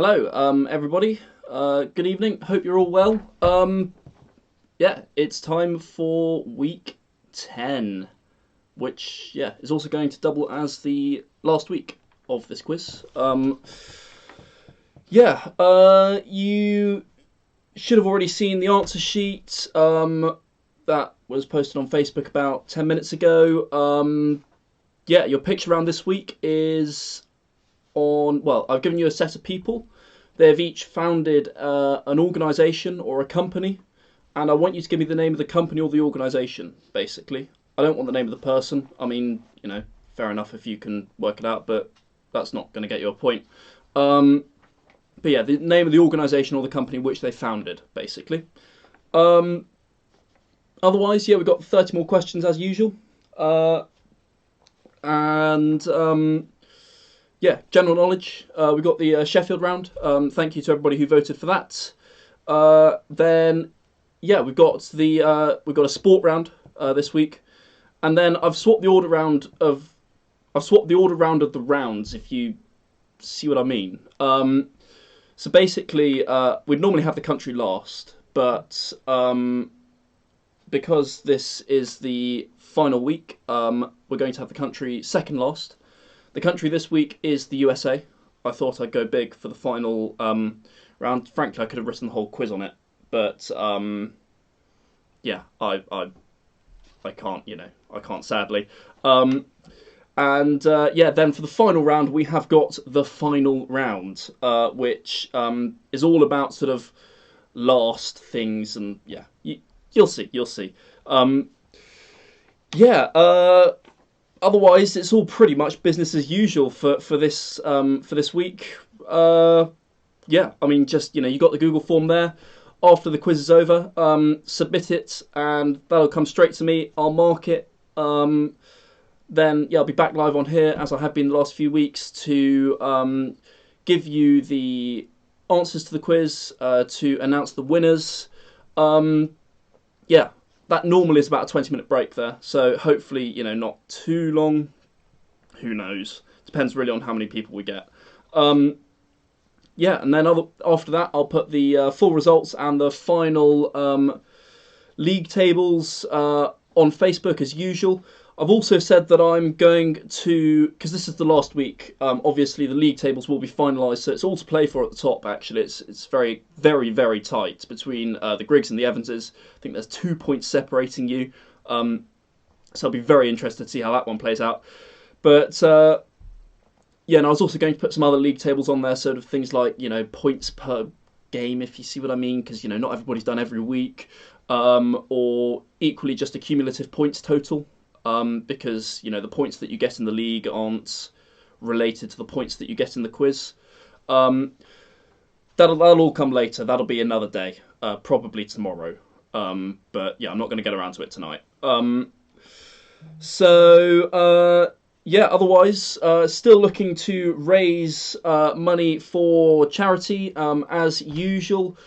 Hello, everybody. Good evening. Hope you're all well. Yeah, it's time for week 10, which, yeah, is also going to double as the last week of this quiz. You should have already seen the answer sheet that was posted on Facebook about 10 minutes ago. Yeah, your picture round this week is well, I've given you a set of people. They've each founded an organisation or a company, and I want you to give me the name of the company or the organisation, basically. I don't want the name of the person. I mean, fair enough if you can work it out, but that's not going to get you a point. But yeah, the name of the organisation or the company which they founded, basically. Otherwise, yeah, we've got 30 more questions as usual. And yeah, general knowledge. We've got the Sheffield round. Thank you to everybody who voted for that. Then, yeah, we've got a sport round this week, and then I've swapped the order round of the rounds. If you see what I mean. So basically, we'd normally have the country last, but because this is the final week, we're going to have the country second last. The country this week is the USA. I thought I'd go big for the final round. Frankly, I could have written the whole quiz on it, but yeah, I can't. I can't sadly. And yeah, then for the final round, we have got the final round, which is all about sort of last things, and yeah, you'll see. You'll see. Yeah. Otherwise, it's all pretty much business as usual for this week. Yeah, I mean, just you got the Google form there. After the quiz is over, submit it, and that'll come straight to me. I'll mark it. Then yeah, I'll be back live on here as I have been the last few weeks to give you the answers to the quiz, to announce the winners. Yeah, that normally is about a 20-minute break there, so hopefully, not too long. Who knows? Depends really on how many people we get. Yeah, and then after that, I'll put the full results and the final league tables on Facebook as usual. I've also said that I'm going to, because this is the last week, obviously the league tables will be finalised, so it's all to play for at the top, actually. It's very, very, very tight between the Griggs and the Evanses. I think there's 2 points separating you, so I'll be very interested to see how that one plays out. But, yeah, and I was also going to put some other league tables on there, sort of things like, points per game, if you see what I mean, because, not everybody's done every week, or equally just a cumulative points total. Because the points that you get in the league aren't related to the points that you get in the quiz. That'll all come later. That'll be another day, probably tomorrow. But yeah, I'm not going to get around to it tonight. Yeah, otherwise, still looking to raise money for charity as usual.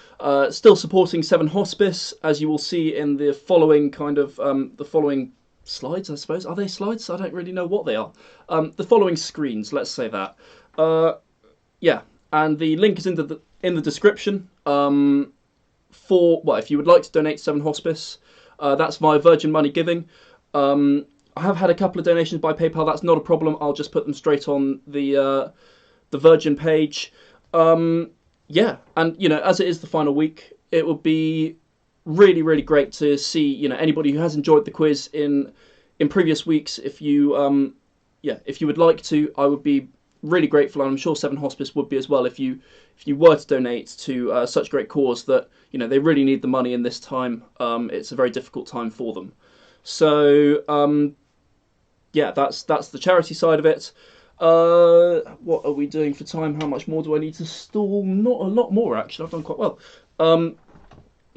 Still supporting Seven Hospice, as you will see in the following the following slides, I suppose. Are they slides? I don't really know what they are. The following screens, let's say that. Yeah, and the link is in the description. If you would like to donate to Seven Hospice, that's via Virgin Money Giving. I have had a couple of donations by PayPal. That's not a problem. I'll just put them straight on the Virgin page. Yeah, and as it is the final week, it would be really, really great to see anybody who has enjoyed the quiz in previous weeks. If you if you would like to, I would be really grateful, and I'm sure Seven Hospice would be as well if you were to donate to such great cause that they really need the money in this time. It's a very difficult time for them. So yeah, that's the charity side of it. What are we doing for time? How much more do I need to stall? Not a lot more, actually. I've done quite well.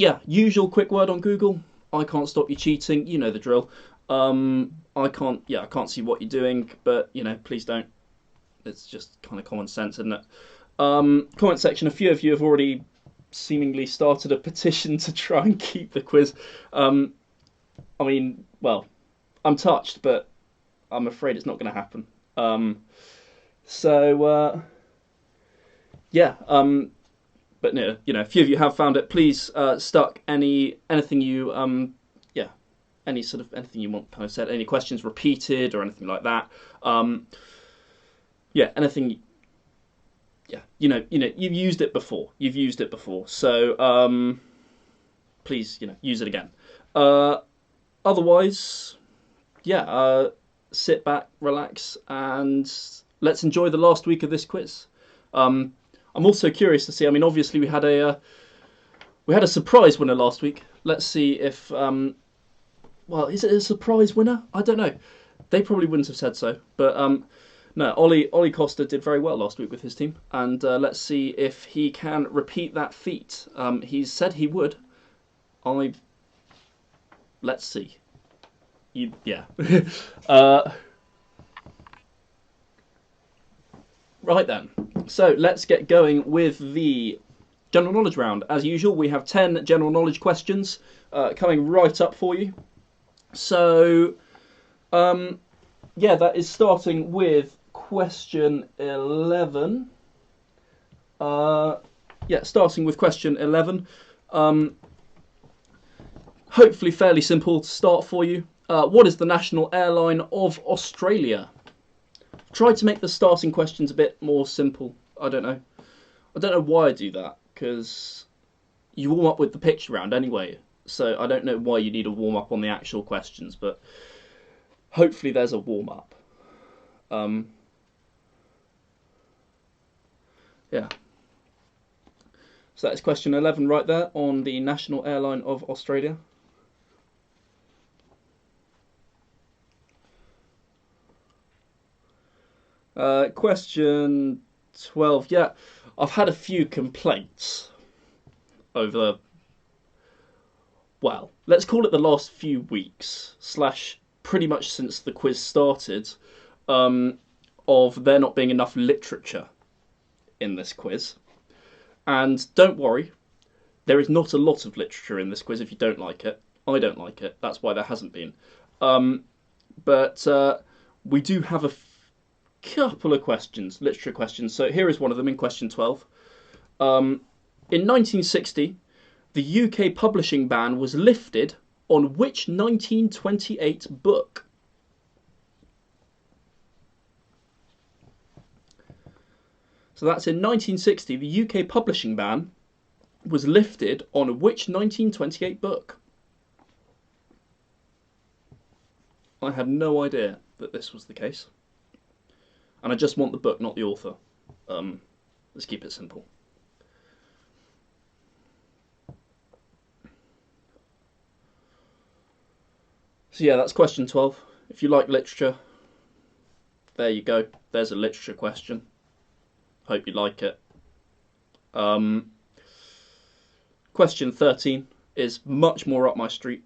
Yeah, usual quick word on Google. I can't stop you cheating. You know the drill. I can't see what you're doing, but please don't. It's just kind of common sense, isn't it? Comment section. A few of you have already seemingly started a petition to try and keep the quiz. I mean, well, I'm touched, but I'm afraid it's not going to happen. So yeah, but no, a few of you have found it. Please stuck anything you yeah, any sort of anything you want kind of said, any questions repeated or anything like that. Um, yeah, anything. Yeah, you've used it before. You've used it before, so please, use it again. Uh, Otherwise, yeah, sit back, relax, and let's enjoy the last week of this quiz. Um, I'm also curious to see. I mean, obviously we had a surprise winner last week. Let's see if well, is it a surprise winner? I don't know. They probably wouldn't have said so, but no, Ollie Costa did very well last week with his team, and let's see if he can repeat that feat. He said he would. I Let's see. Yeah. uh, right then. So let's get going with the general knowledge round. As usual, we have 10 general knowledge questions coming right up for you. So, yeah, that is starting with question 11. Yeah, starting with question 11. Hopefully fairly simple to start for you. What is the national airline of Australia? Try to make the starting questions a bit more simple. I don't know. I don't know why I do that, because you warm up with the picture round anyway. So I don't know why you need a warm up on the actual questions, but hopefully there's a warm up. Yeah. So that's question 11 right there on the national airline of Australia. Question 12. Yeah, I've had a few complaints over, well, let's call it the last few weeks, slash pretty much since the quiz started, of there not being enough literature in this quiz. And don't worry, there is not a lot of literature in this quiz if you don't like it. I don't like it. That's why there hasn't been. But we do have a couple of questions, literature questions. So here is one of them in question 12. In 1960, the UK publishing ban was lifted on which 1928 book? So that's in 1960, the UK publishing ban was lifted on which 1928 book? I had no idea that this was the case. And I just want the book, not the author. Let's keep it simple. So yeah, that's question 12. If you like literature, there you go. There's a literature question. Hope you like it. Question 13 is much more up my street,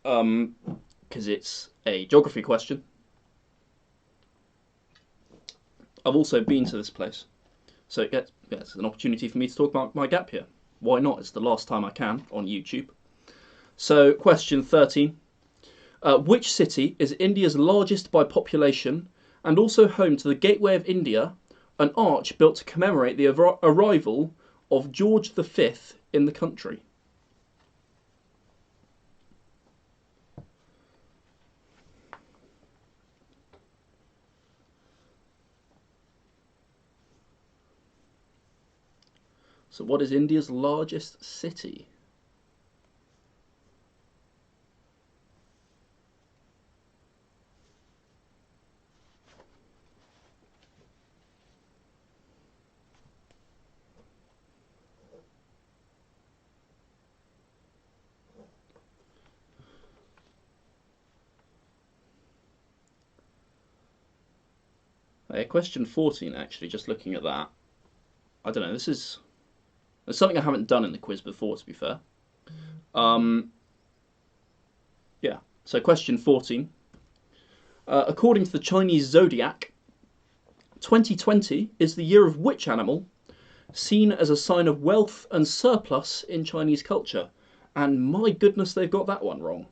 because it's a geography question. I've also been to this place, so it's an opportunity for me to talk about my gap here. Why not? It's the last time I can on YouTube. So, question 13. Which city is India's largest by population and also home to the Gateway of India, an arch built to commemorate the arrival of George V in the country? So what is India's largest city? Question 14, actually, just looking at that. I don't know, there's something I haven't done in the quiz before, to be fair. Yeah, so question 14. According to the Chinese zodiac, 2020 is the year of which animal, seen as a sign of wealth and surplus in Chinese culture? And my goodness, they've got that one wrong.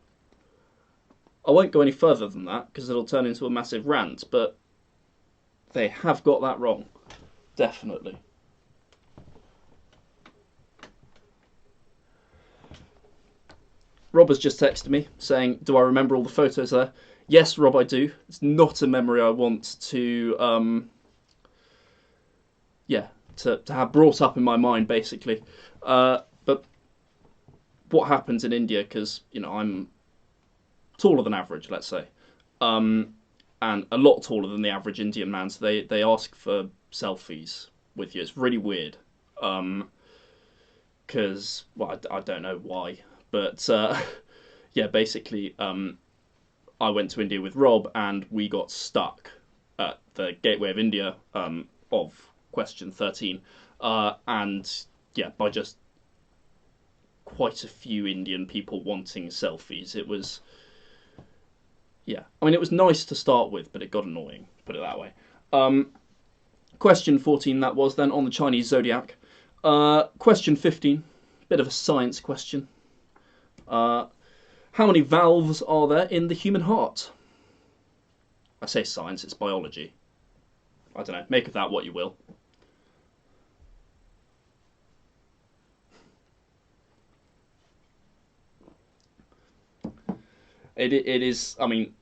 I won't go any further than that because it'll turn into a massive rant, but they have got that wrong. Definitely. Rob has just texted me saying, "Do I remember all the photos there?" Yes, Rob, I do. It's not a memory I want to, yeah, to have brought up in my mind, basically. But what happens in India? Because I'm taller than average, let's say, and a lot taller than the average Indian man. So they ask for selfies with you. It's really weird. Because well, I don't know why, but yeah, basically, I went to India with Rob, and we got stuck at the Gateway of India of question 13, and yeah, by just quite a few Indian people wanting selfies. It was, yeah, I mean, it was nice to start with, but it got annoying, put it that way. Question 14, that was then on the Chinese zodiac. Question 15, bit of a science question. How many valves are there in the human heart? I say science, it's biology. I don't know, make of that what you will. It is, I mean,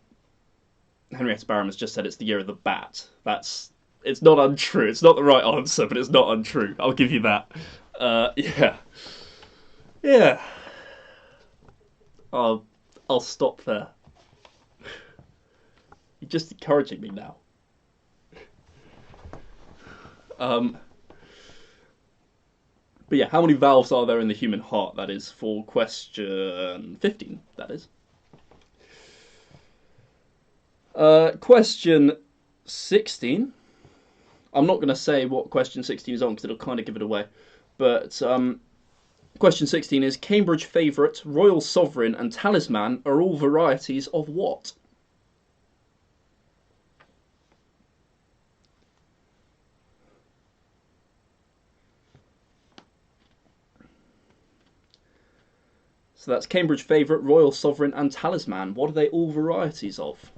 Henrietta Barham has just said it's the year of the bat. It's not untrue. It's not the right answer, but it's not untrue. I'll give you that. Yeah. Yeah. I'll stop there. You're just encouraging me now. But yeah, how many valves are there in the human heart? That is for question 15, that is. Question 16. I'm not going to say what question 16 is on because it'll kind of give it away. But question 16 is Cambridge Favourite, Royal Sovereign, and Talisman are all varieties of what? So that's Cambridge Favourite, Royal Sovereign, and Talisman. What are they all varieties of?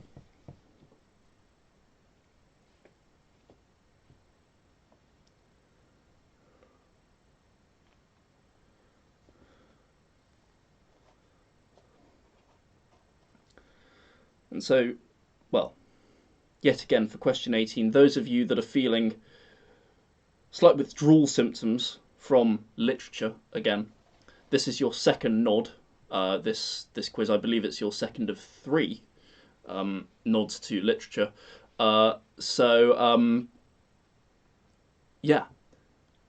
And so, well, yet again for question 18, those of you that are feeling slight withdrawal symptoms from literature, again, this is your second nod. This quiz, I believe it's your second of 3 nods to literature. Yeah,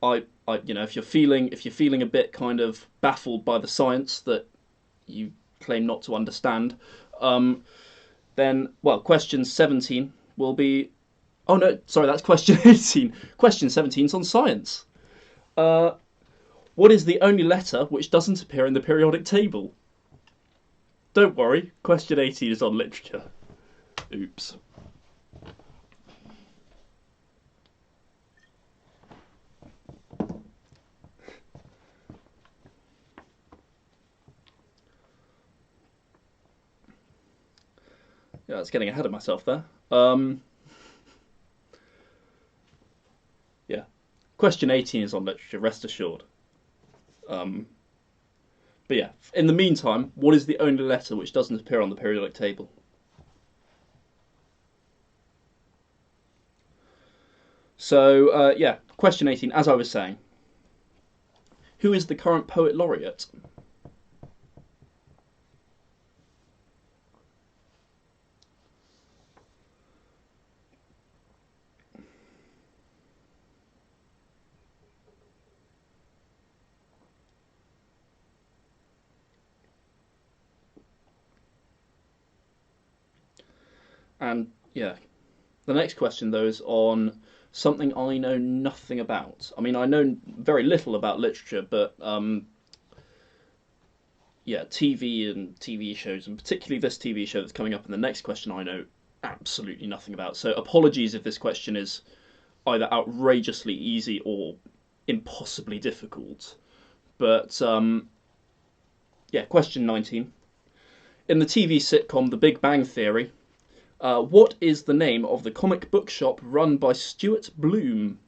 if you're feeling a bit kind of baffled by the science that you claim not to understand, then well, question 17 will be. Oh no, sorry, that's question 18. Question 17 is on science. What is the only letter which doesn't appear in the periodic table? Don't worry, question 18 is on literature. Oops. Yeah, I was getting ahead of myself there. Yeah. Question 18 is on literature, rest assured. But yeah, in the meantime, what is the only letter which doesn't appear on the periodic table? So, yeah, question 18, as I was saying. Who is the current poet laureate? And yeah, the next question, though, is on something I know nothing about. I mean, I know very little about literature, but yeah, TV and TV shows, and particularly this TV show that's coming up in the next question, I know absolutely nothing about. So apologies if this question is either outrageously easy or impossibly difficult. But yeah, question 19. In the TV sitcom The Big Bang Theory, what is the name of the comic book shop run by Stuart Bloom?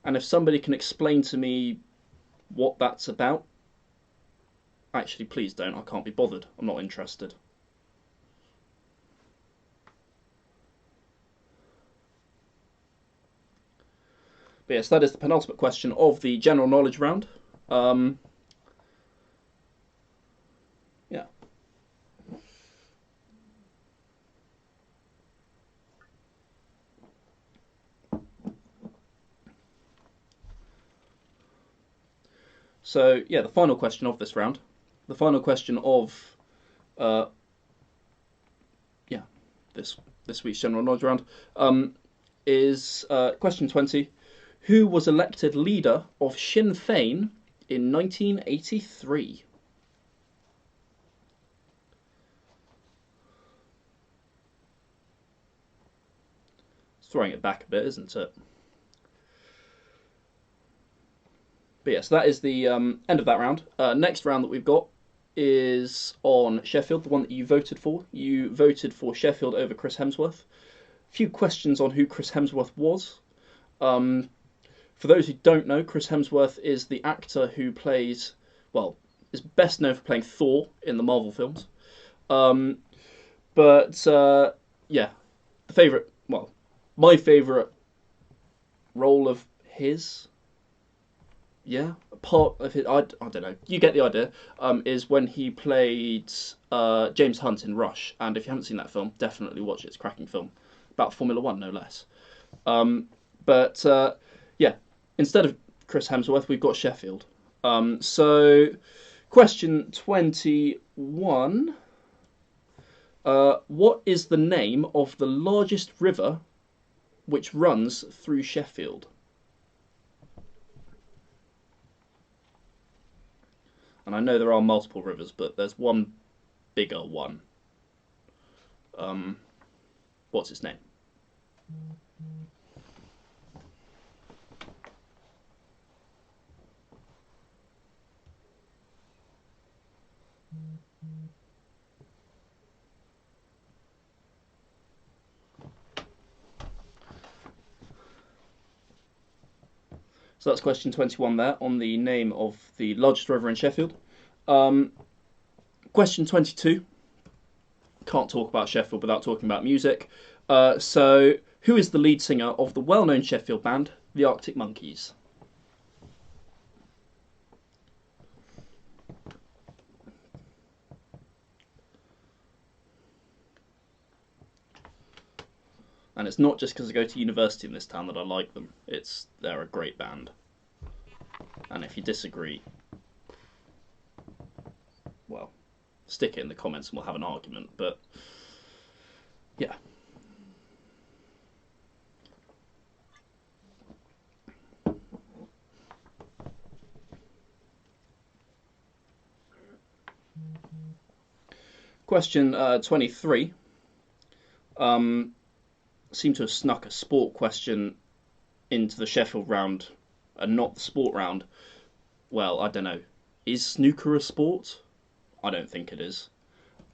And if somebody can explain to me what that's about, Actually, please don't. I can't be bothered. I'm not interested. But yes, that is the penultimate question of the general knowledge round. Um, yeah. So yeah, the final question of this round, the final question of uh, yeah, this this week's general knowledge round, is question 20. Who was elected leader of Sinn Féin in 1983? It's throwing it back a bit, isn't it? But yes, that is the end of that round. Next round that we've got is on Sheffield, the one that you voted for. You voted for Sheffield over Chris Hemsworth. A few questions on who Chris Hemsworth was. Um, for those who don't know, Chris Hemsworth is the actor who plays, well, is best known for playing Thor in the Marvel films. Um, but yeah, the favourite, well, my favourite role of his, yeah, part of it, I don't know, you get the idea, is when he played James Hunt in Rush. And if you haven't seen that film, definitely watch it. It's a cracking film. About Formula One, no less. But yeah, instead of Chris Hemsworth, we've got Sheffield. So, question 21. What is the name of the largest river which runs through Sheffield? And I know there are multiple rivers, but there's one bigger one. What's its name? So that's question 21 there on the name of the largest river in Sheffield. Question 22. Can't talk about Sheffield without talking about music. So, who is the lead singer of the well-known Sheffield band, the Arctic Monkeys? And it's not just because I go to university in this town that I like them. They're a great band. And if you disagree, well, stick it in the comments and we'll have an argument. But yeah. Question 23. Seem to have snuck a sport question into the Sheffield round and not the sport round. Well, I don't know. Is snooker a sport? I don't think it is.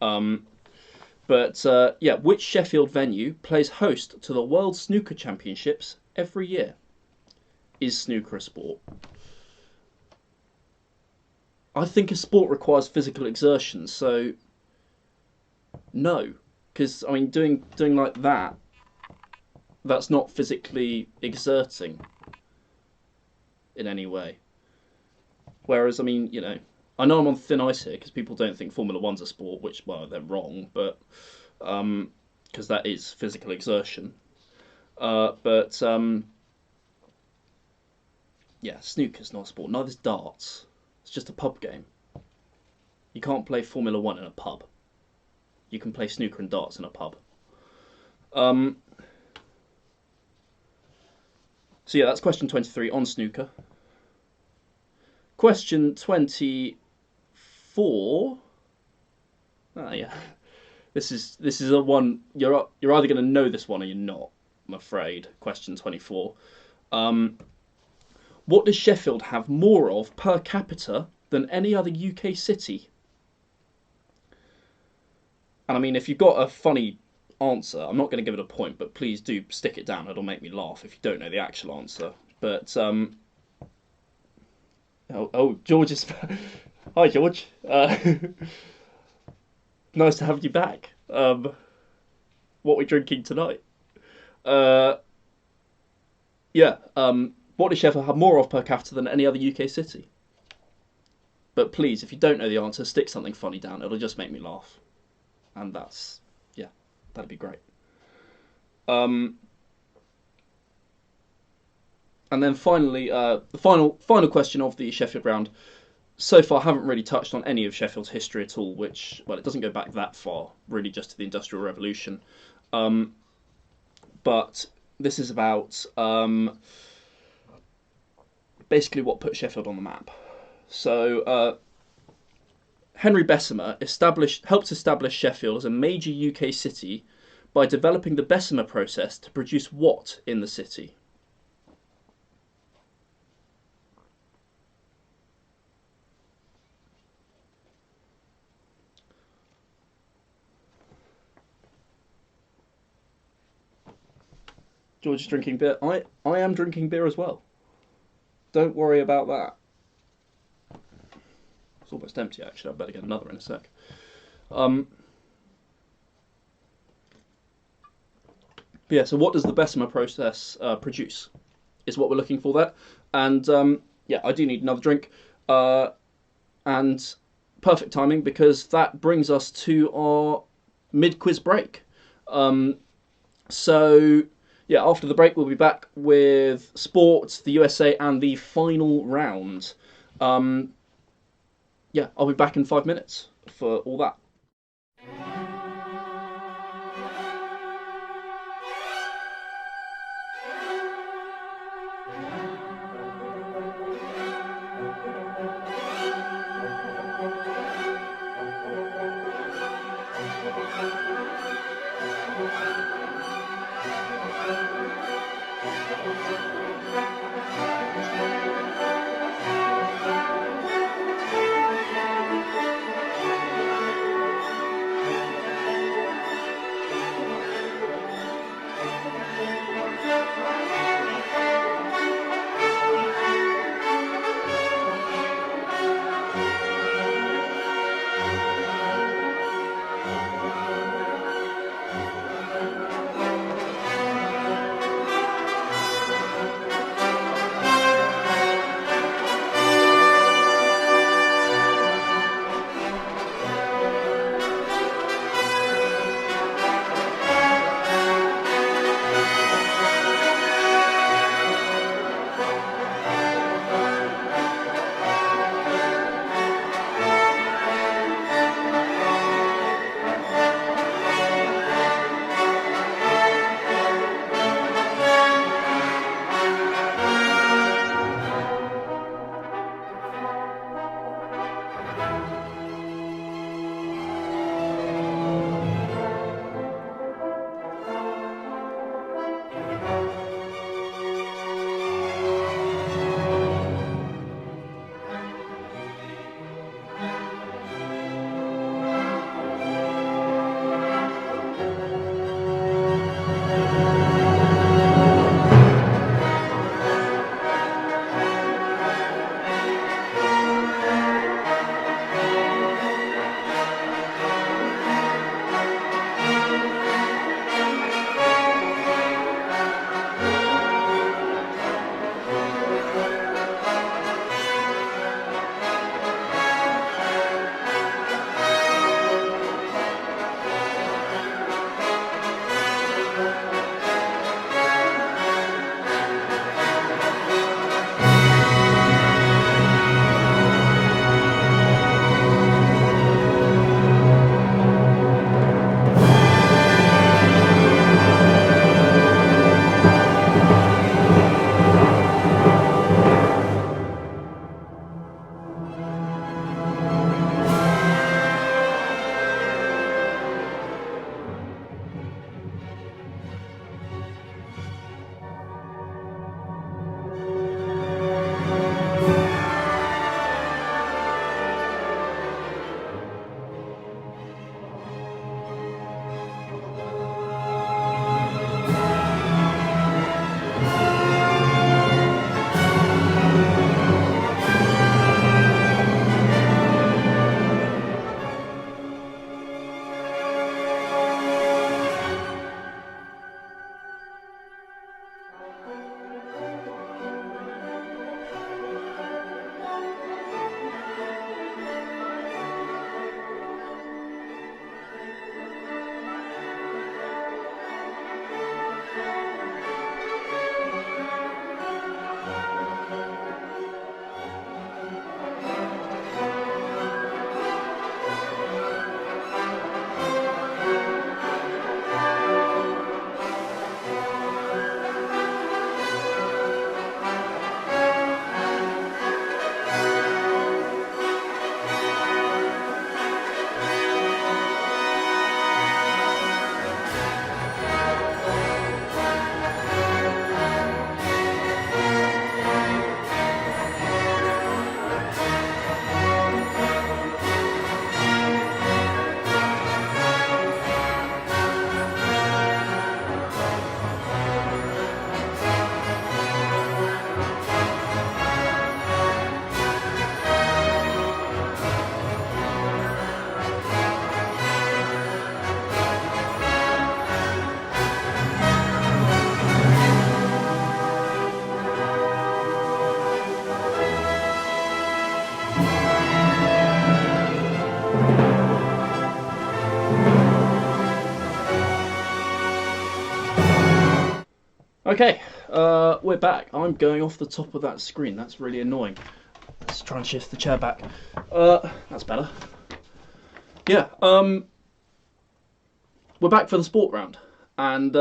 But yeah, which Sheffield venue plays host to the World Snooker Championships every year? Is snooker a sport? I think a sport requires physical exertion, so no. Because I mean, doing like that, that's not physically exerting in any way. Whereas, I mean, I know I'm on thin ice here because people don't think Formula One's a sport, which, well, they're wrong, but because that is physical exertion. But yeah, snooker's not a sport. Neither's darts. It's just a pub game. You can't play Formula One in a pub. You can play snooker and darts in a pub. So yeah, that's question 23 on snooker. Question 24. Ah, yeah. This is a one you're either going to know this one or you're not. I'm afraid. Question 24. What does Sheffield have more of per capita than any other UK city? And I mean, if you've got a funny answer, I'm not going to give it a point, but please do stick it down. It'll make me laugh if you don't know the actual answer. But oh, George is Hi, George. Nice to have you back. What are we drinking tonight? Uh, yeah. What does Sheffield have more of per capita than any other UK city? But please, if you don't know the answer, stick something funny down. It'll just make me laugh, and yeah, that'd be great. Um, and then finally, the final question of the Sheffield round. So far, haven't really touched on any of Sheffield's history at all, which, well, it doesn't go back that far, really, just to the Industrial Revolution. Um, but this is about basically what put Sheffield on the map. So Henry Bessemer helped establish Sheffield as a major UK city by developing the Bessemer process to produce what in the city? George is drinking beer. I am drinking beer as well. Don't worry about that. It's almost empty, actually. I better get another in a sec. Um, yeah, so what does the Bessemer process produce? Is what we're looking for there. And yeah, I do need another drink. And perfect timing because that brings us to our mid quiz break. Um, so, yeah, after the break, we'll be back with sports, the USA, and the final round. Um, yeah, I'll be back in 5 minutes for all that. Okay, we're back. I'm going off the top of that screen. That's really annoying. Let's try and shift the chair back. That's better. Yeah, we're back for the sport round, and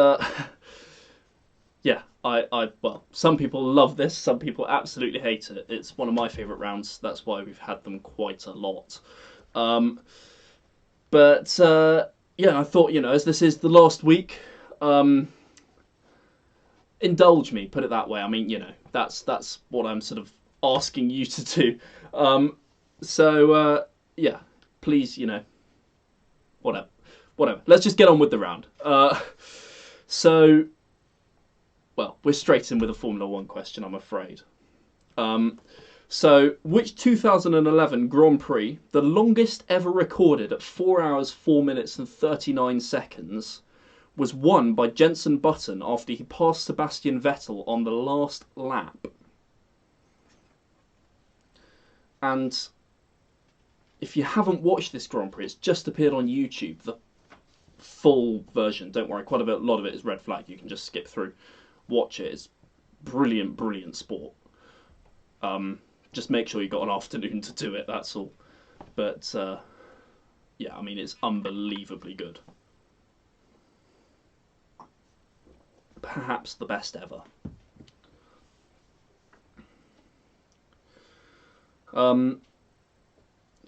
yeah, well, some people love this, some people absolutely hate it. It's one of my favourite rounds. That's why we've had them quite a lot. Um, but yeah, I thought, as this is the last week, indulge me. Put it that way. I mean, that's what I'm sort of asking you to do. So yeah, please, whatever, whatever. Let's just get on with the round. So, well, we're straight in with a Formula One question, I'm afraid. So, which 2011 Grand Prix, the longest ever recorded at 4 hours, 4 minutes and 39 seconds, was won by Jenson Button after he passed Sebastian Vettel on the last lap? And if you haven't watched this Grand Prix, it's just appeared on YouTube, the full version. Don't worry, quite a lot of it is red flag. You can just skip through, watch it. It's brilliant, brilliant sport. Just make sure you've got an afternoon to do it, that's all. But yeah, I mean, it's unbelievably good. Perhaps the best ever. So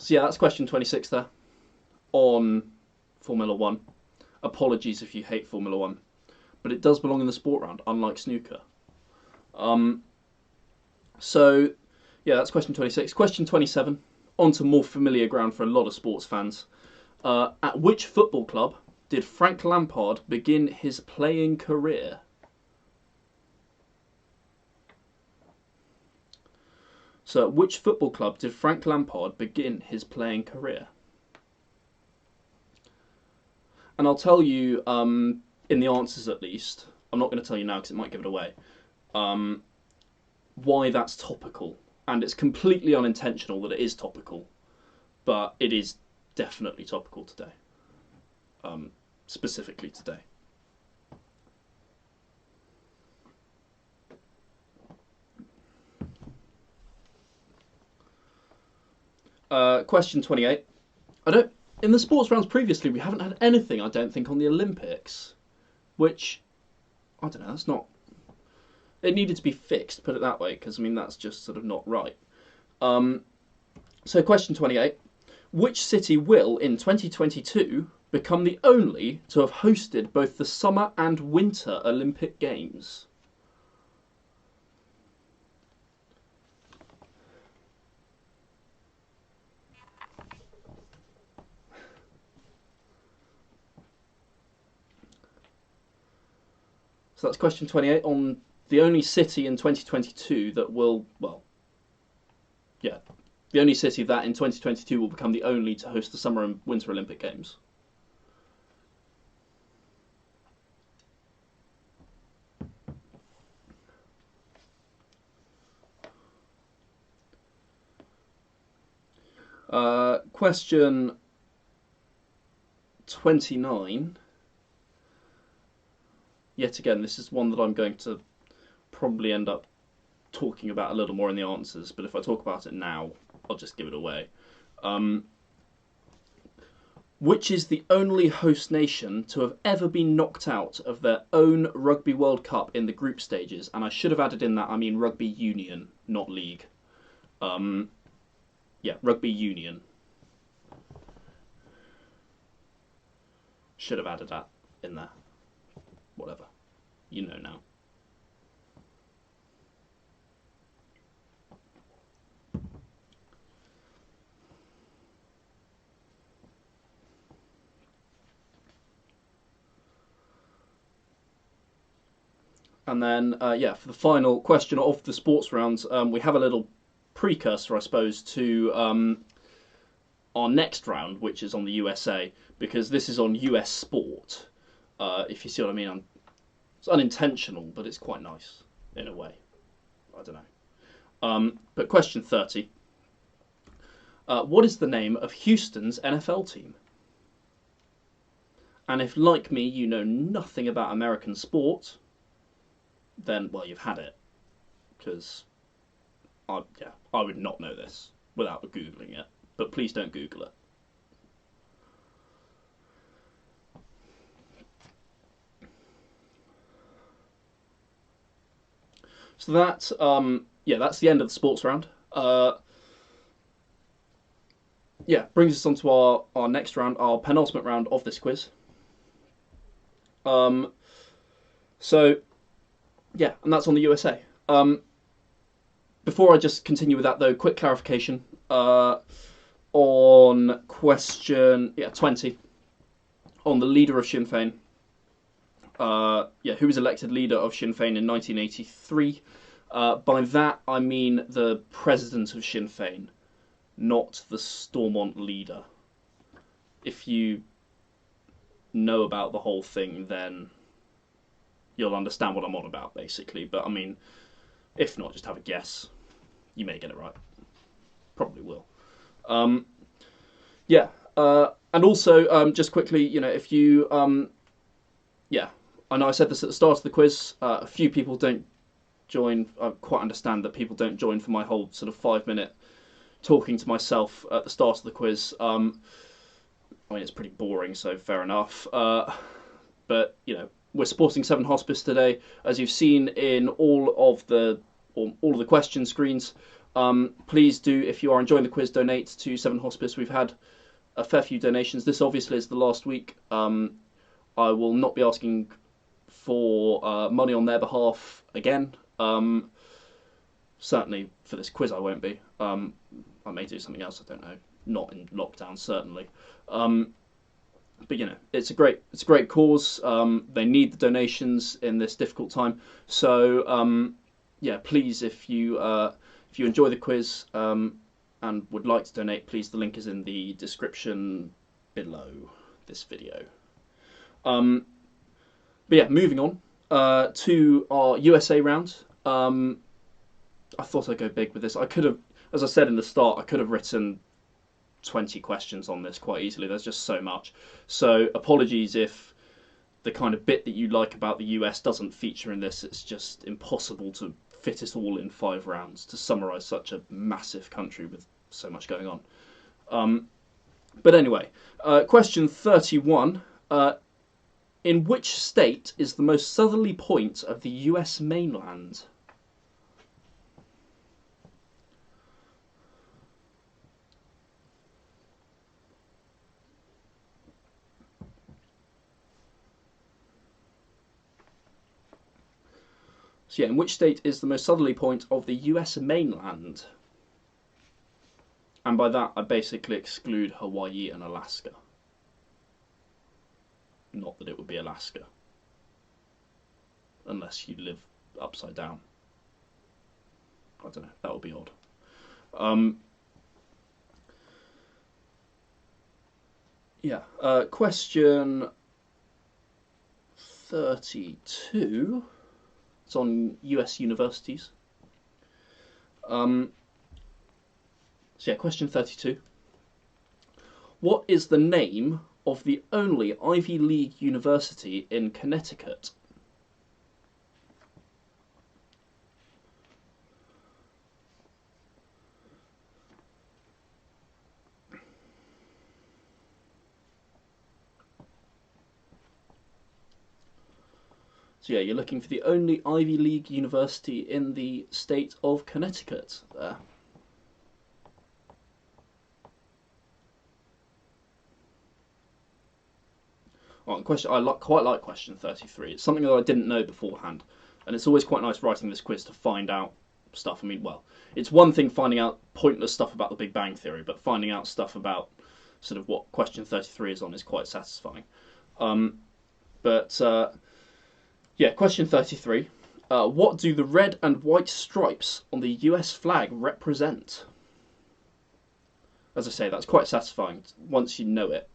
yeah, that's question 26 there on Formula One. Apologies if you hate Formula One, but it does belong in the sport round, unlike snooker. So yeah, that's question 26. Question 27, on to more familiar ground for a lot of sports fans. At which football club did Frank Lampard begin his playing career? So, at which football club did Frank Lampard begin his playing career? And I'll tell you, in the answers at least, I'm not going to tell you now because it might give it away, why that's topical. And it's completely unintentional that it is topical, but it is definitely topical today. Specifically today. Question 28. In the sports rounds previously, we haven't had anything, I don't think, on the Olympics, which, I don't know, that's not... It needed to be fixed, put it that way, because, I mean, that's just sort of not right. So, question 28. Which city will, in 2022, become the only to have hosted both the Summer and Winter Olympic Games? So that's question 28 on the only city in 2022 that will, well, yeah, the only city that in 2022 will become the only to host the Summer and Winter Olympic Games. Question 29. Yet again, this is one that I'm going to probably end up talking about a little more in the answers, but if I talk about it now, I'll just give it away. Which is the only host nation to have ever been knocked out of their own Rugby World Cup in the group stages? And I should have added in that, I mean rugby union, not league. Yeah, rugby union. Should have added that in there. Whatever. You know now. And then, yeah, for the final question of the sports rounds, we have a little precursor, I suppose, to our next round, which is on the USA, because this is on US sport. If you see what I mean, it's unintentional, but it's quite nice in a way. I don't know. But question 30. What is the name of Houston's NFL team? And if, like me, you know nothing about American sport, then, well, you've had it. Because, I would not know this without Googling it. But please don't Google it. So that, that's the end of the sports round. Brings us on to our next round, our penultimate round of this quiz. Um, so, and that's on the USA. Before I just continue with that, though, quick clarification on question 20 on the leader of Sinn Féin. Who was elected leader of Sinn Féin in 1983. By that, I mean the president of Sinn Féin, not the Stormont leader. If you know about the whole thing, then you'll understand what I'm on about, basically. But, I mean, if not, just have a guess. You may get it right. Probably will. And also, just quickly, if you... I know I said this at the start of the quiz. A few people don't join. I quite understand that people don't join for my whole sort of 5-minute talking to myself at the start of the quiz. I mean, it's pretty boring, so fair enough. But, we're supporting Seven Hospice today, as you've seen in all of the question screens. Please do, if you are enjoying the quiz, donate to Seven Hospice. We've had a fair few donations. This obviously is the last week. I will not be asking for money on their behalf again. Certainly for this quiz I won't be. I may do something else, I don't know. Not in lockdown, certainly. But it's a great cause. They need the donations in this difficult time. So please, if you enjoy the quiz and would like to donate, please, the link is in the description below this video. Moving on to our USA round. I thought I'd go big with this. I could have, as I said in the start, I could have written 20 questions on this quite easily. There's just so much. So apologies if the kind of bit that you like about the US doesn't feature in this. It's just impossible to fit it all in 5 rounds to summarise such a massive country with so much going on. But anyway, question 31. In which state is the most southerly point of the US mainland? So in which state is the most southerly point of the US mainland? And by that, I basically exclude Hawaii and Alaska. Not that it would be Alaska. Unless you live upside down. I don't know, that would be odd. Question 32. It's on US universities. Question 32. What is the name of the only Ivy League university in Connecticut? So you're looking for the only Ivy League university in the state of Connecticut there. I quite like question 33. It's something that I didn't know beforehand, and it's always quite nice writing this quiz to find out stuff. I mean, well, it's one thing finding out pointless stuff about the Big Bang Theory, but finding out stuff about sort of what question 33 is on is quite satisfying. Question 33. What do the red and white stripes on the US flag represent? As I say, that's quite satisfying once you know it.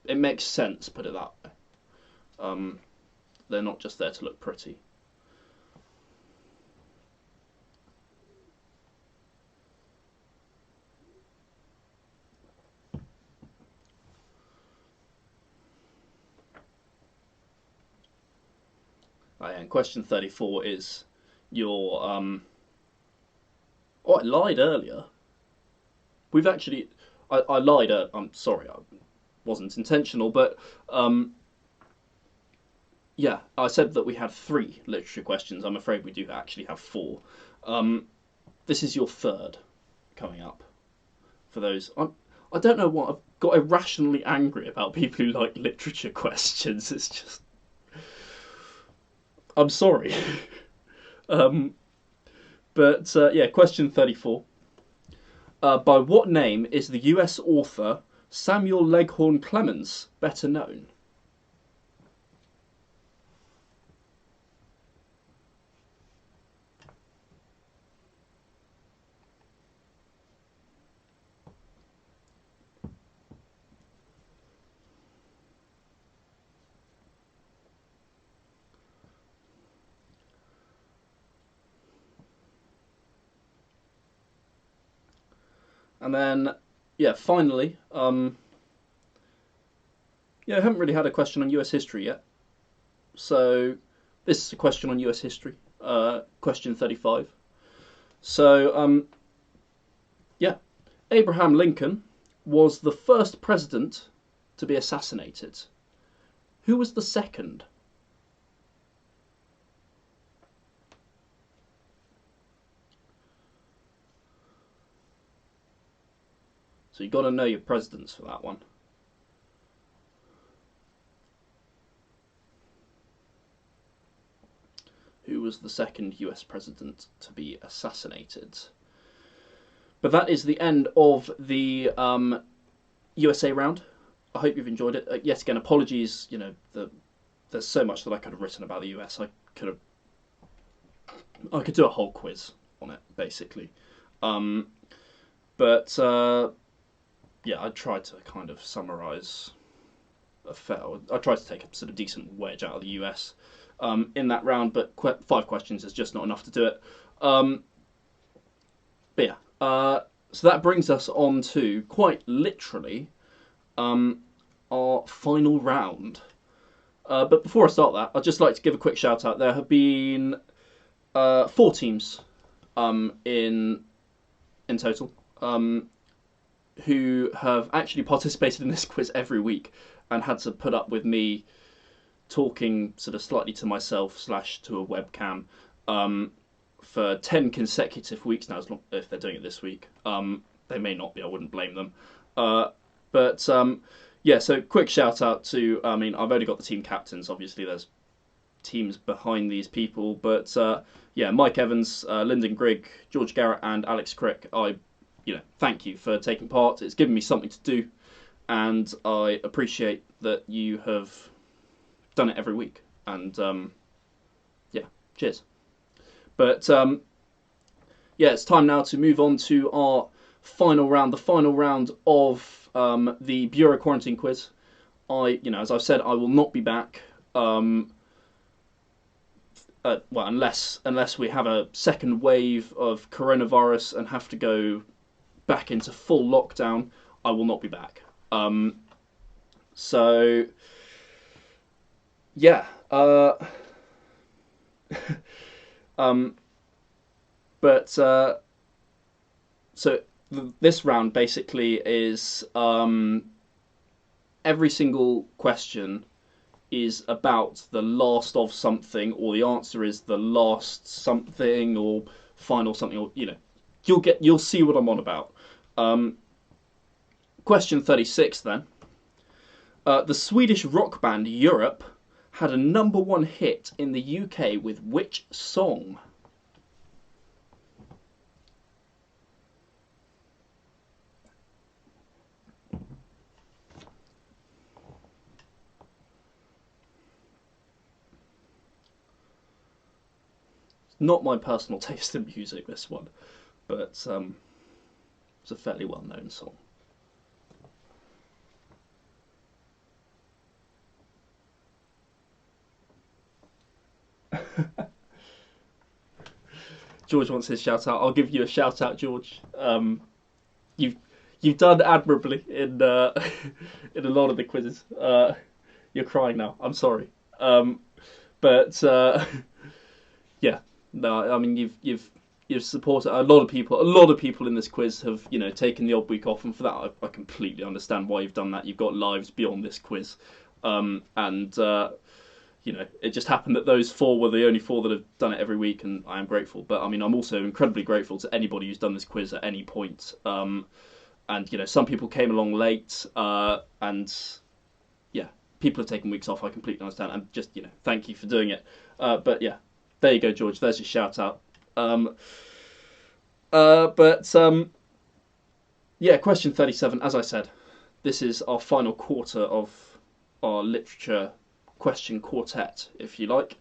It makes sense, put it that way. They're not just there to look pretty. And question 34 is your. Oh, I lied earlier. We've actually. I lied. I'm sorry, I wasn't intentional, but yeah, I said that we had three literature questions. I'm afraid we do actually have four. Um, this is your third coming up for those. I don't know what I've got irrationally angry about people who like literature questions. It's just. I'm sorry. um, but yeah, question 34. By what name is the US author Samuel Leghorn Clemens better known? And then, yeah, finally, yeah, I haven't really had a question on US history yet. So this is a question on US history, question 35. So, yeah, Abraham Lincoln was the first president to be assassinated. Who was the second? So you've got to know your presidents for that one. Who was the second US president to be assassinated? But that is the end of the USA round. I hope you've enjoyed it. Yet again, apologies. There's so much that I could have written about the US. I could do a whole quiz on it, basically. Um, but yeah, I tried to kind of summarise a fair. I tried to take a sort of decent wedge out of the US in that round, but 5 questions is just not enough to do it. But yeah, so that brings us on to quite literally our final round. But before I start that, I'd just like to give a quick shout out. There have been 4 teams in total who have actually participated in this quiz every week and had to put up with me talking sort of slightly to myself slash to a webcam for 10 consecutive weeks now. As long, if they're doing it this week, they may not be. I wouldn't blame them. But yeah, so quick shout out to. I mean, I've only got the team captains. Obviously, there's teams behind these people, but yeah, Mike Evans, Lyndon Grigg, George Garrett, and Alex Crick. Thank you for taking part. It's given me something to do, and I appreciate that you have done it every week. And yeah, cheers. But yeah, it's time now to move on to our final round, the final round of the Bureau Quarantine quiz. As I've said, I will not be back. Well, unless we have a second wave of coronavirus and have to go back into full lockdown, I will not be back. So yeah, but so this round basically is every single question is about the last of something, or the answer is the last something, or final something, or you'll see what I'm on about. Question 36 then. The Swedish rock band Europe had a #1 hit in the UK with which song? Not my personal taste in music, this one, but it's a fairly well-known song. George wants his shout out. I'll give you a shout out, George. You've you've done admirably in in a lot of the quizzes. You're crying now. I'm sorry. But yeah, no, I mean you've supported a lot of people. A lot of people in this quiz have taken the odd week off, and for that I completely understand why you've done that. You've got lives beyond this quiz, and it just happened that those four were the only four that have done it every week, and I am grateful. But I mean, I'm also incredibly grateful to anybody who's done this quiz at any point. And some people came along late, and yeah, people have taken weeks off. I completely understand, and just thank you for doing it. But yeah, there you go, George. There's your shout out. But yeah, question 37. As I said, this is our final quarter of our literature question quartet, if you like.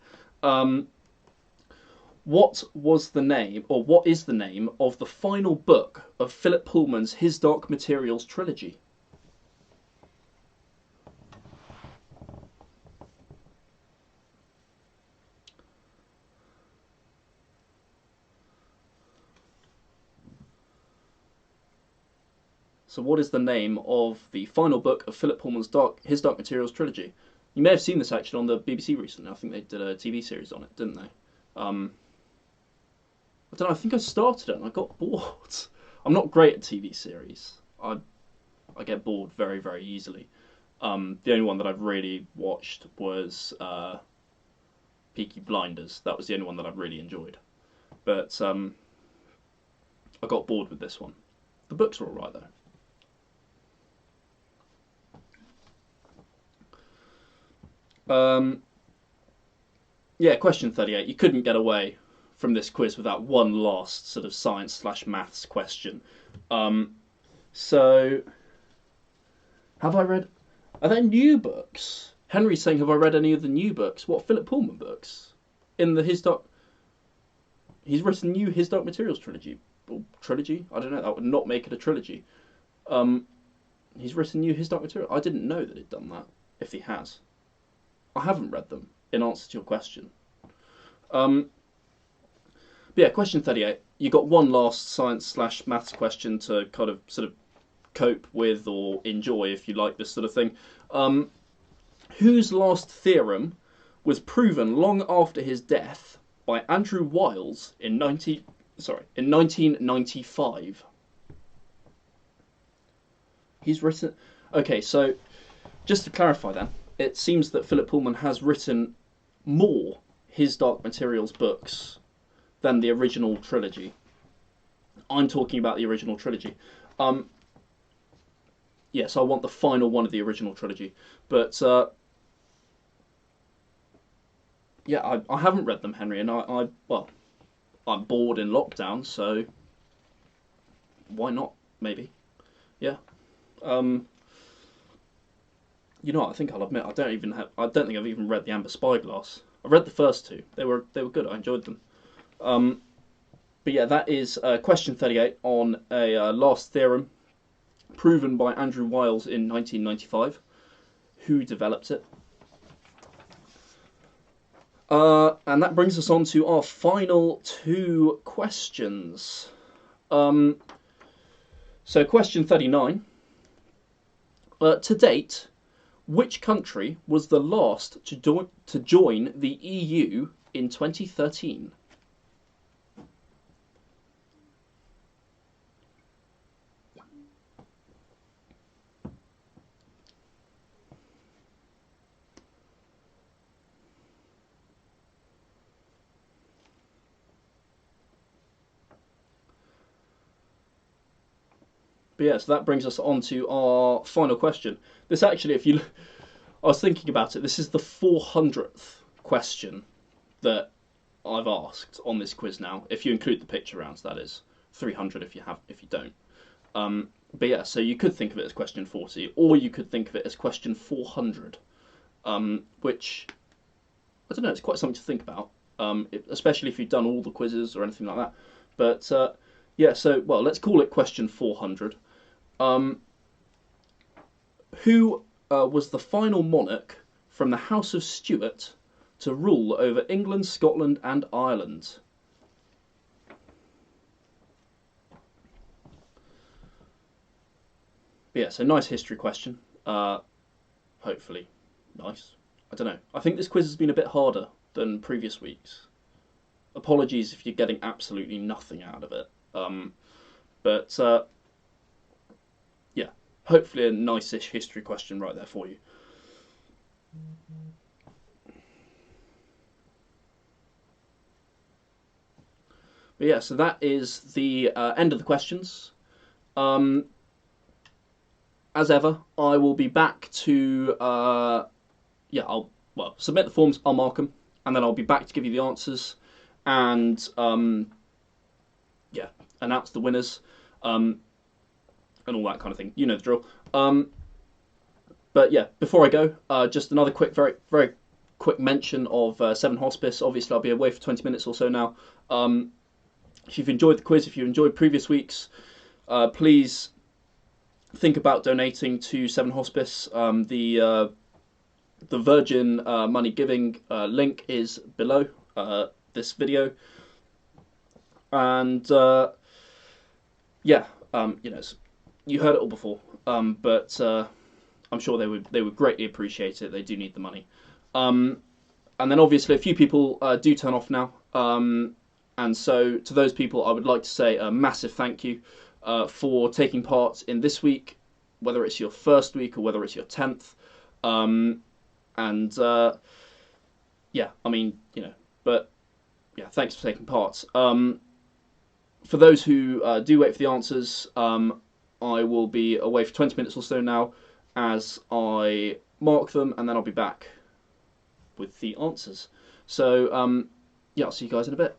What was the name, or what is the name of the final book of Philip Pullman's His Dark Materials trilogy? So what is the name of the final book of Philip Pullman's His Dark Materials trilogy? You may have seen this actually on the BBC recently. I think they did a TV series on it, didn't they? I don't know. I think I started it and I got bored. I'm not great at TV series. I get bored very very easily. The only one that I've really watched was Peaky Blinders. That was the only one that I've really enjoyed. But I got bored with this one. The books are all right though. Yeah, question 38. You couldn't get away from this quiz without one last sort of science/maths question. So, have I read? Are there new books? Henry's saying, have I read any of the new books? What, Philip Pullman books? In the His Dark... He's written new His Dark Materials trilogy. Or trilogy? I don't know. That would not make it a trilogy. He's written new His Dark Materials. I didn't know that he'd done that, if he has. I haven't read them, in answer to your question. But yeah, question 38. You got one last science/maths question to kind of sort of cope with or enjoy if you like this sort of thing. Whose last theorem was proven long after his death by Andrew Wiles in 1995? He's written... Okay, so just to clarify then, it seems that Philip Pullman has written more His Dark Materials books than the original trilogy. I'm talking about the original trilogy. Yes, I want the final one of the original trilogy. But, yeah, I haven't read them, Henry, and well, I'm bored in lockdown, so why not, maybe? Yeah. I think I'll admit I don't think I've even read the Amber Spyglass. I read the first two. They were good. I enjoyed them. But yeah, that is question 38 on a last theorem proven by Andrew Wiles in 1995. Who developed it? And that brings us on to our final two questions. So question 39. To date, which country was the last to join the EU in 2013? But yeah, so that brings us on to our final question. This actually, I was thinking about it, this is the 400th question that I've asked on this quiz now, if you include the picture rounds, that is. 300 if you don't. But yeah, so you could think of it as question 40, or you could think of it as question 400, which, I don't know, it's quite something to think about, especially if you've done all the quizzes or anything like that. But yeah, so, well, let's call it question 400. Who was the final monarch from the House of Stuart to rule over England, Scotland and Ireland? But yeah, so nice history question. Hopefully nice. I don't know. I think this quiz has been a bit harder than previous weeks. Apologies if you're getting absolutely nothing out of it. But yeah, hopefully a nice-ish history question right there for you. But yeah, so that is the end of the questions. Um, as ever, I will be back to I'll submit the forms, I'll mark them, and then I'll be back to give you the answers, and announce the winners, and all that kind of thing. You know the drill. But yeah, before I go, just another quick, very very quick mention of Seven Hospice. Obviously, I'll be away for 20 minutes or so now. If you've enjoyed the quiz, if you enjoyed previous weeks, please think about donating to Seven Hospice. The Virgin Money Giving link is below this video, and you heard it all before, but I'm sure they would greatly appreciate it. They do need the money, and then obviously a few people do turn off now, and so to those people I would like to say a massive thank you for taking part in this week, whether it's your first week or whether it's your 10th. Thanks for taking part. For those who do wait for the answers, I will be away for 20 minutes or so now as I mark them, and then I'll be back with the answers. So, I'll see you guys in a bit.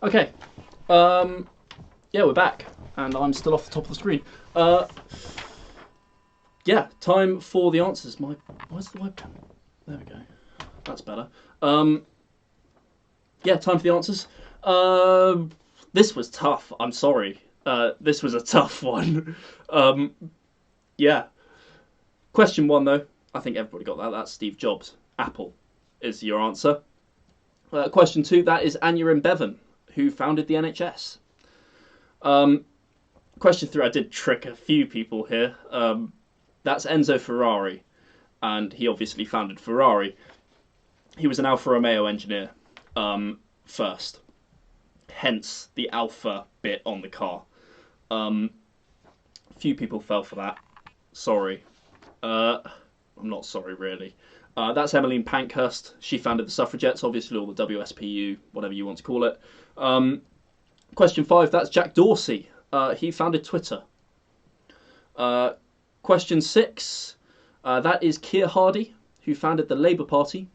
Okay. Yeah, we're back, and I'm still off the top of the screen. Yeah, time for the answers. Where's the webcam? There we go. That's better. Yeah, time for the answers. This was tough. I'm sorry. This was a tough one. Yeah. Question one, though. I think everybody got that. That's Steve Jobs. Apple is your answer. Question two, that is Aneurin Bevan, who founded the NHS. Question three, I did trick a few people here. That's Enzo Ferrari, and he obviously founded Ferrari. He was an Alfa Romeo engineer first, hence the Alpha bit on the car. Few people fell for that. Sorry. I'm not sorry, really. That's Emmeline Pankhurst. She founded the suffragettes, obviously, or the WSPU, whatever you want to call it. Question five, that's Jack Dorsey. He founded Twitter. Question six, that is Keir Hardie, who founded the Labour Party.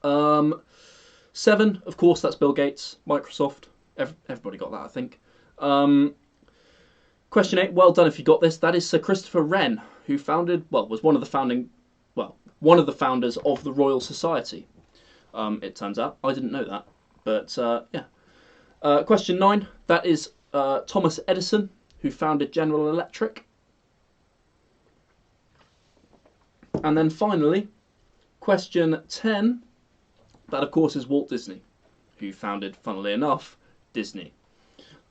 Seven, of course, that's Bill Gates, Microsoft. Everybody got that, I think. Question eight, well done if you got this. That is Sir Christopher Wren, who was one of the founders of the Royal Society. It turns out. I didn't know that. But, yeah. Question nine, that is Thomas Edison, who founded General Electric. And then finally, question 10, that of course is Walt Disney, who founded, funnily enough, Disney.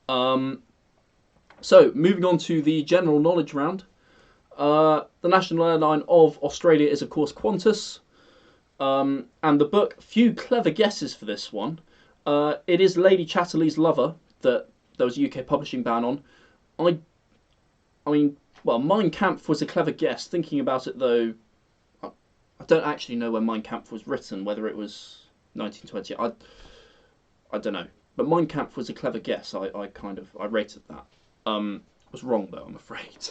So, moving on to the general knowledge round. The national airline of Australia is, of course, Qantas. And the book, few clever guesses for this one. It is Lady Chatterley's Lover that there was a UK publishing ban on. I mean, well, Mein Kampf was a clever guess. Thinking about it, though, I don't actually know when Mein Kampf was written, whether it was 1920. I don't know. But Mein Kampf was a clever guess. I rated that. Was wrong, though, I'm afraid.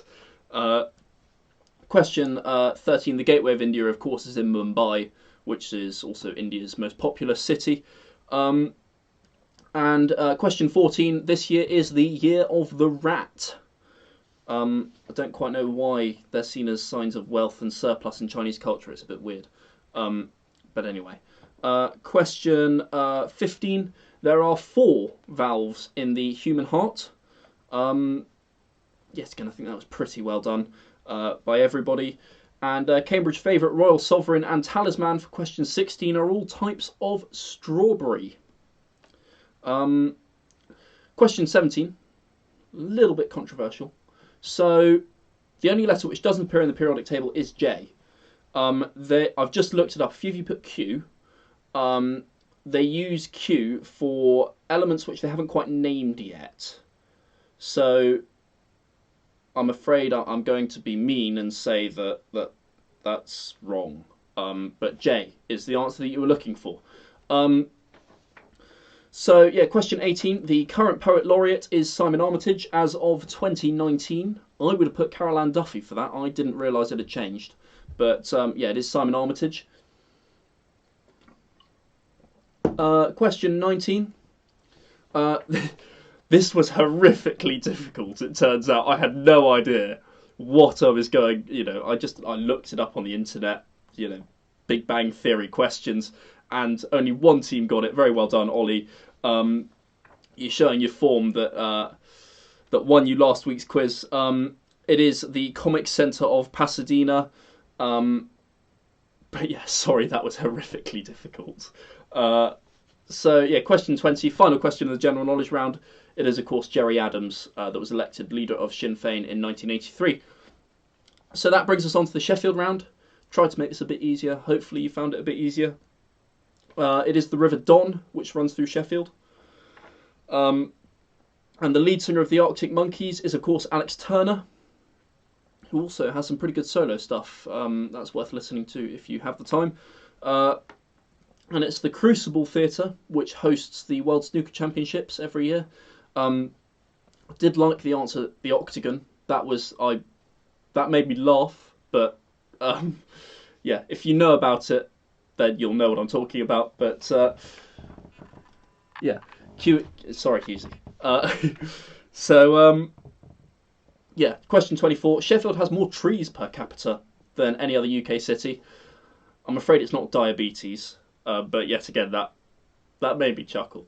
Question 13. The gateway of India, of course, is in Mumbai, which is also India's most populous city. And question 14. This year is the year of the rat. I don't quite know why they're seen as signs of wealth and surplus in Chinese culture. It's a bit weird. But anyway. Question 15. There are 4 valves in the human heart. Yes, again, I think that was pretty well done by everybody. And Cambridge favourite, Royal Sovereign and Talisman for question 16 are all types of strawberry. Question 17. A little bit controversial. So, the only letter which doesn't appear in the periodic table is J. I've just looked it up. A few of you put Q. They use Q for elements which they haven't quite named yet. So, I'm afraid I'm going to be mean and say that's wrong. But J is the answer that you were looking for. So, yeah, question 18. The current poet laureate is Simon Armitage as of 2019. I would have put Carol Ann Duffy for that. I didn't realise it had changed. But, yeah, it is Simon Armitage. Question 19. This was horrifically difficult, it turns out. I had no idea what I was going... I looked it up on the internet, Big Bang Theory questions, and only one team got it. Very well done, Ollie. You're showing your form that won you last week's quiz. It is the Comic Centre of Pasadena. But yeah, sorry, that was horrifically difficult. So yeah, question 20, final question of the general knowledge round. It is, of course, Gerry Adams that was elected leader of Sinn Féin in 1983. So that brings us on to the Sheffield round. Tried to make this a bit easier. Hopefully you found it a bit easier. It is the River Don, which runs through Sheffield. And the lead singer of the Arctic Monkeys is, of course, Alex Turner, who also has some pretty good solo stuff. That's worth listening to if you have the time. And it's the Crucible Theatre, which hosts the World Snooker Championships every year. I did like the answer, the Octagon. That made me laugh, but yeah, if you know about it, then you'll know what I'm talking about. But yeah, sorry, Husey. So yeah, question 24. Sheffield has more trees per capita than any other UK city. I'm afraid it's not diabetes, but yet again, that made me chuckle.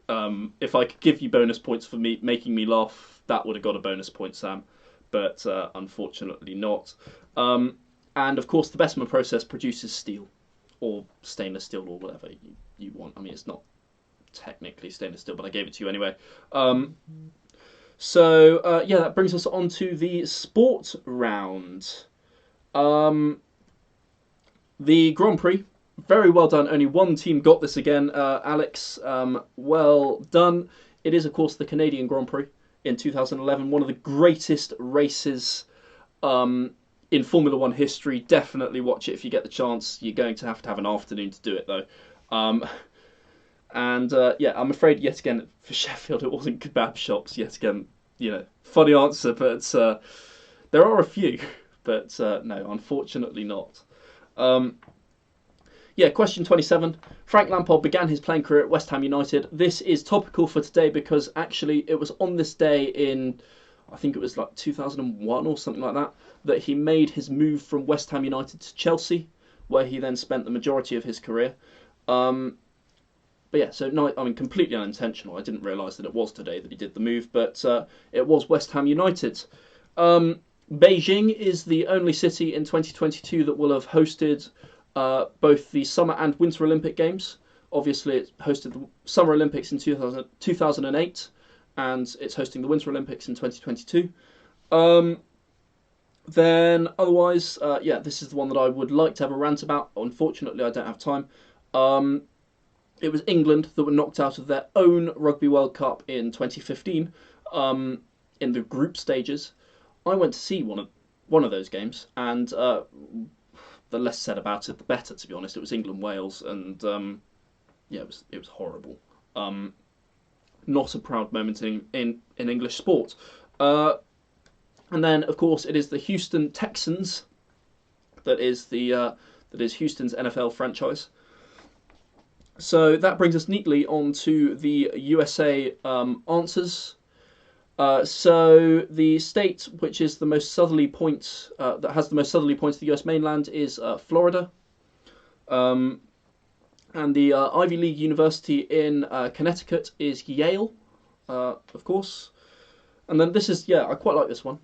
If I could give you bonus points for me making me laugh, that would have got a bonus point, Sam. But unfortunately not. And of course, the Bessemer process produces steel, or stainless steel, or whatever you want. I mean, it's not technically stainless steel, but I gave it to you anyway. So yeah, that brings us on to the sport round. The Grand Prix, very well done. Only one team got this again. Alex, well done. It is, of course, the Canadian Grand Prix in 2011, one of the greatest races in Formula One history. Definitely watch it if you get the chance. You're going to have an afternoon to do it, though. And yeah, I'm afraid yet again for Sheffield it wasn't kebab shops. Yet again, funny answer, but there are a few, but no, unfortunately not. Yeah, question 27. Frank Lampard began his playing career at West Ham United. This is topical for today because actually it was on this day in, I think it was like 2001 or something like that, that he made his move from West Ham United to Chelsea, where he then spent the majority of his career. But yeah, so no, I mean, completely unintentional. I didn't realise that it was today that he did the move, but it was West Ham United. Beijing is the only city in 2022 that will have hosted both the Summer and Winter Olympic Games. Obviously, it hosted the Summer Olympics in 2008, and it's hosting the Winter Olympics in 2022. Then otherwise, yeah, this is the one that I would like to have a rant about. Unfortunately, I don't have time. Um, it was England that were knocked out of their own Rugby World Cup in 2015 in the group stages. I went to see one of those games, and the less said about it, the better. To be honest, it was England Wales, and yeah, it was horrible. Um, Not a proud moment in English sport. Uh, and then, of course, it is the Houston Texans that is Houston's NFL franchise. So that brings us neatly on to the USA answers. So the state which is the most southerly point that has the most southerly points of the U.S. mainland is Florida, um, and the Ivy League university in Connecticut is Yale, of course. And then this is, yeah, I quite like this one.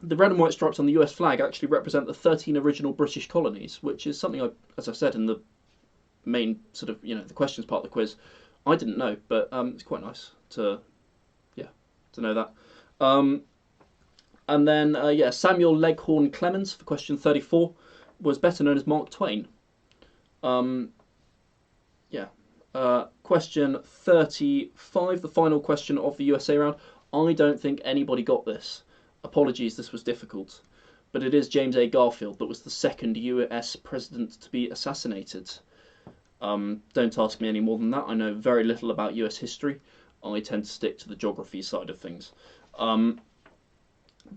The red and white stripes on the US flag actually represent the 13 original British colonies, which is something as I said in the main sort of the questions part of the quiz, I didn't know, but it's quite nice to yeah to know that. Um, and then yeah, Samuel Leghorn Clemens for question 34 was better known as Mark Twain. Um, yeah. Question 35, the final question of the USA round. I don't think anybody got this. Apologies, this was difficult. But it is James A. Garfield that was the second US president to be assassinated. Don't ask me any more than that. I know very little about US history. I tend to stick to the geography side of things. But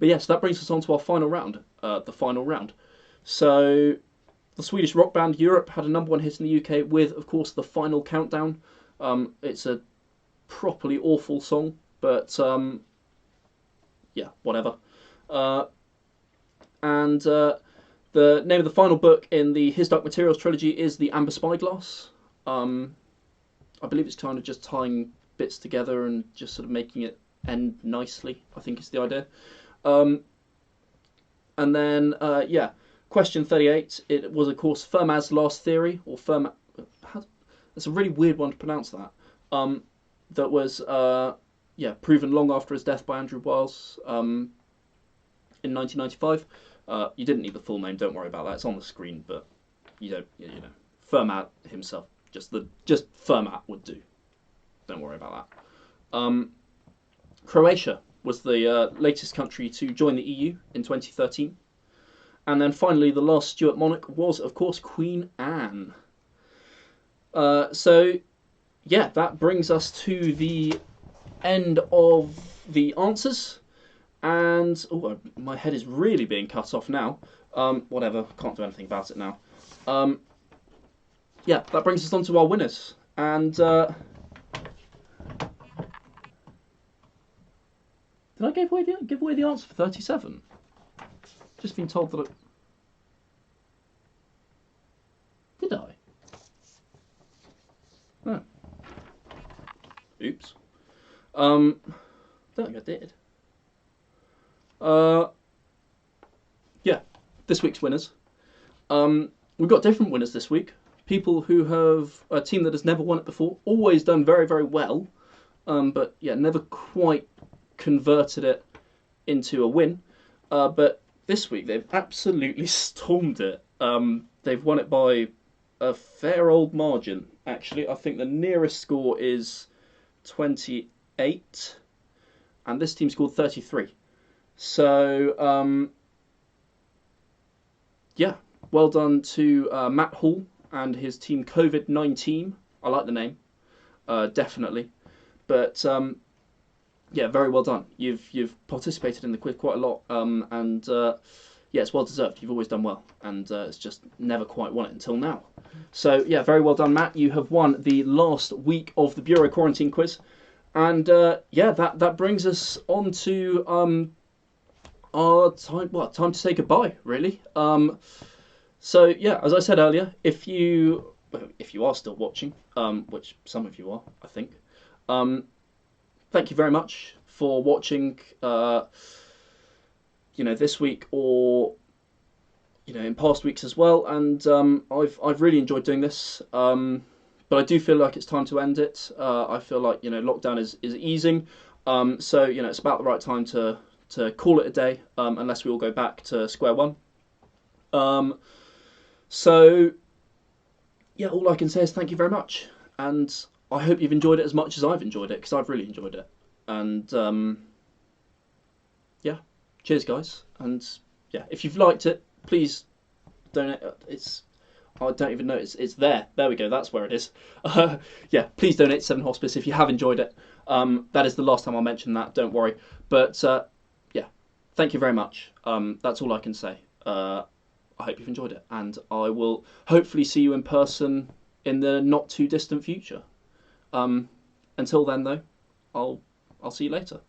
yes, that brings us on to our final round. The final round. So the Swedish rock band Europe had a number one hit in the UK with, of course, The Final Countdown. It's a properly awful song, but yeah, whatever. Uh, and the name of the final book in the His Dark Materials trilogy is The Amber Spyglass. I believe it's kind of just tying bits together and just sort of making it end nicely, I think is the idea. Um, and then, yeah, question 38, it was, of course, Fermat's last theory, or Fermat... That's a really weird one to pronounce that. That was, yeah, proven long after his death by Andrew Wiles in 1995. You didn't need the full name, don't worry about that. It's on the screen, but you don't, Fermat himself, just Fermat would do. Don't worry about that. Croatia was the latest country to join the EU in 2013. And then finally, the last Stuart monarch was, of course, Queen Anne. So, yeah, that brings us to the end of the answers. And, oh, my head is really being cut off now. Whatever, can't do anything about it now. Yeah, that brings us on to our winners. And, did I give away the answer for 37? Just been told that Did I? Oh. Oops. Don't think I did. Yeah, this week's winners. We've got different winners this week. People who have a team that has never won it before, always done very, very well, but yeah, never quite converted it into a win. But this week they've absolutely stormed it. They've won it by a fair old margin, actually. I think the nearest score is 28, and this team scored 33. So, yeah, well done to Matt Hall and his team COVID-19. I like the name, definitely. But yeah, very well done. You've participated in the quiz quite a lot, and yeah, it's well deserved. You've always done well, and it's just never quite won it until now. So yeah, very well done, Matt. You have won the last week of the Bureau Quarantine quiz, and yeah, that brings us on to our time. Well, time to say goodbye, really. So yeah, as I said earlier, if you are still watching, which some of you are, I think, thank you very much for watching. This week or in past weeks as well, and I've really enjoyed doing this. But I do feel like it's time to end it. I feel like lockdown is easing, so it's about the right time to to call it a day, unless we all go back to square one. So yeah, all I can say is thank you very much, and I hope you've enjoyed it as much as I've enjoyed it, because I've really enjoyed it. And yeah, cheers, guys. And yeah, if you've liked it, please donate. I don't even know it's there. There we go. That's where it is. Yeah, please donate to Seven Hospice if you have enjoyed it. That is the last time I'll mention that. Don't worry. But yeah, thank you very much. That's all I can say. I hope you've enjoyed it, and I will hopefully see you in person in the not too distant future. Until then, though, I'll see you later.